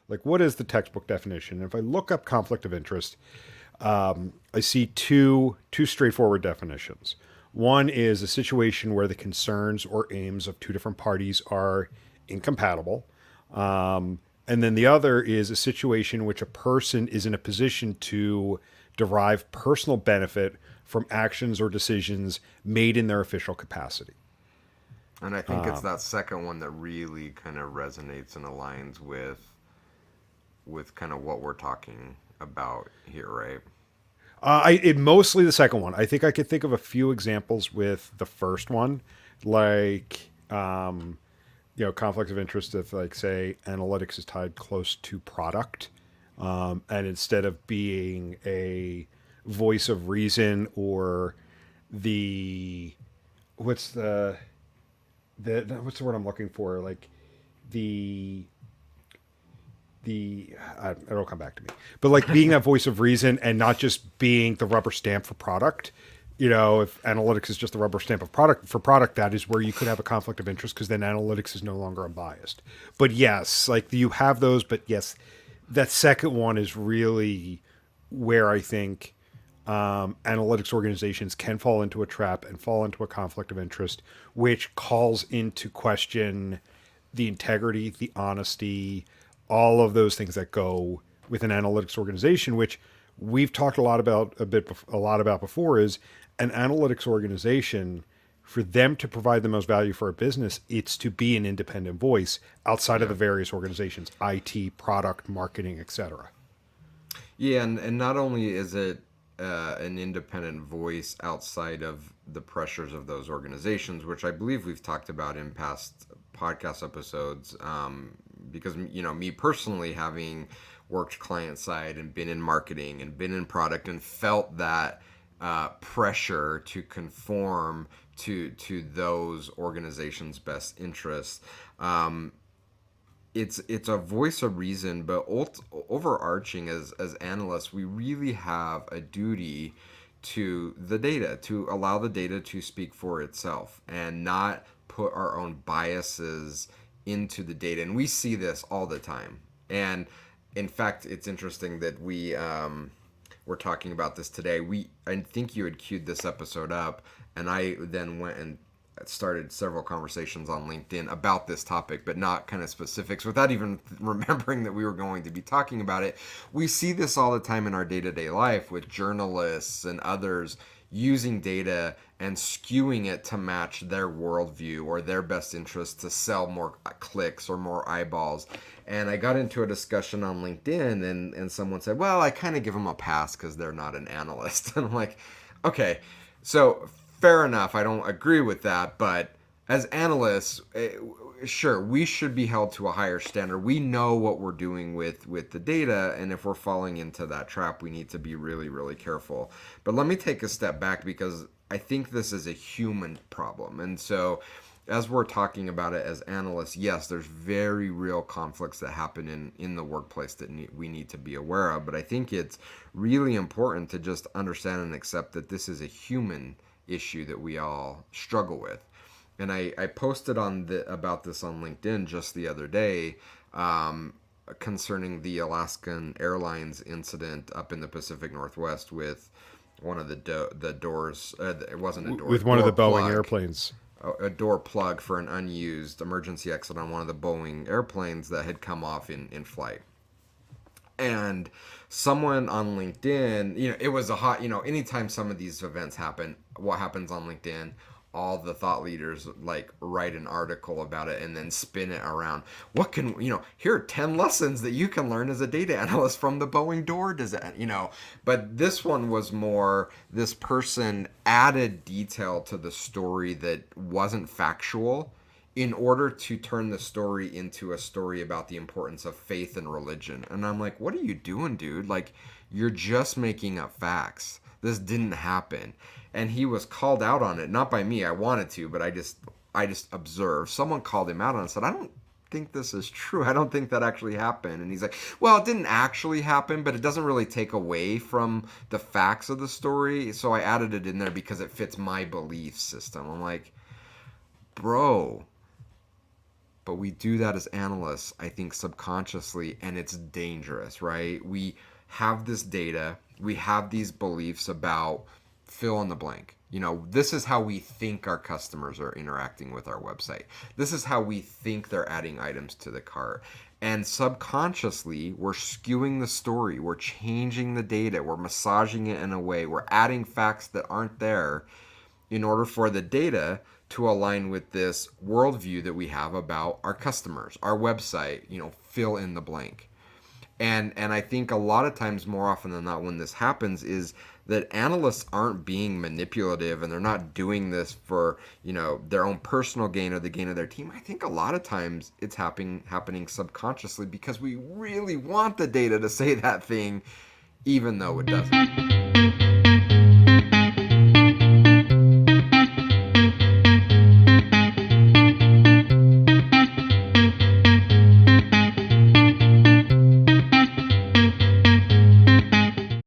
Like, what is the textbook definition? And if I look up conflict of interest, I see two straightforward definitions. One is a situation where the concerns or aims of two different parties are incompatible. And then the other is a situation in which a person is in a position to derive personal benefit from actions or decisions made in their official capacity. And I think it's that second one that really kind of resonates and aligns with kind of what we're talking about here, right? It mostly the second one. I think I could think of a few examples with the first one, like conflict of interest if, like, say, analytics is tied close to product, and instead of being a voice of reason or the what's the what's the word I'm looking for, like the it'll come back to me, but like being that voice of reason and not just being the rubber stamp for product. If analytics is just the rubber stamp of product for product, that is where you could have a conflict of interest, because then analytics is no longer unbiased. But yes, like you have those, but yes, that second one is really where I think analytics organizations can fall into a trap and fall into a conflict of interest, which calls into question the integrity, the honesty, all of those things that go with an analytics organization, which we've talked a lot about before, is an analytics organization. For them to provide the most value for a business, it's to be an independent voice outside of Yeah. the various organizations, IT, product, marketing, etc. Yeah, and not only is it an independent voice outside of the pressures of those organizations, which I believe we've talked about in past podcast episodes, because me personally, having worked client side and been in marketing and been in product and felt that pressure to conform to those organizations' best interests. It's a voice of reason, but overarching as analysts, we really have a duty to the data, to allow the data to speak for itself and not put our own biases into the data. And we see this all the time. And in fact, it's interesting that we're talking about this today. I think you had queued this episode up, and I then went and started several conversations on LinkedIn about this topic, but not kind of specifics without even remembering that we were going to be talking about it. We see this all the time in our day to day life with journalists and others using data and skewing it to match their worldview or their best interest to sell more clicks or more eyeballs. And I got into a discussion on LinkedIn, and someone said, well, I kind of give them a pass because they're not an analyst. And I'm like, okay, so fair enough. I don't agree with that, but as analysts, sure, we should be held to a higher standard. We know what we're doing with the data, and if we're falling into that trap, we need to be really, really careful. But let me take a step back, because I think this is a human problem. And so as we're talking about it as analysts, yes, there's very real conflicts that happen in the workplace that we need to be aware of. But I think it's really important to just understand and accept that this is a human issue that we all struggle with. And I posted about this on LinkedIn just the other day, concerning the Alaskan Airlines incident up in the Pacific Northwest with one of the doors. It wasn't a door. With one of Door the Boeing plug. airplanes. A door plug for an unused emergency exit on one of the Boeing airplanes that had come off in flight. And someone on LinkedIn, it was a hot, anytime some of these events happen, what happens on LinkedIn? All the thought leaders like write an article about it and then spin it around. What can, here are 10 lessons that you can learn as a data analyst from the Boeing door design. But this one was more, this person added detail to the story that wasn't factual in order to turn the story into a story about the importance of faith and religion. And I'm like, what are you doing, dude? Like, you're just making up facts. This didn't happen. And he was called out on it, not by me. I wanted to, but I just observed. Someone called him out on it and said, I don't think this is true. I don't think that actually happened. And he's like, well, it didn't actually happen, but it doesn't really take away from the facts of the story. So I added it in there because it fits my belief system. I'm like, bro, But we do that as analysts, I think, subconsciously, and it's dangerous, right? We have this data, we have these beliefs about fill in the blank. You know, this is how we think our customers are interacting with our website. This is how we think they're adding items to the cart. And subconsciously, we're skewing the story, we're changing the data, we're massaging it in a way, we're adding facts that aren't there in order for the data to align with this worldview that we have about our customers, our website, you know, fill in the blank. And I think a lot of times, more often than not, when this happens is that analysts aren't being manipulative and they're not doing this for, you know, their own personal gain or the gain of their team. I think a lot of times it's happening subconsciously because we really want the data to say that thing even though it doesn't.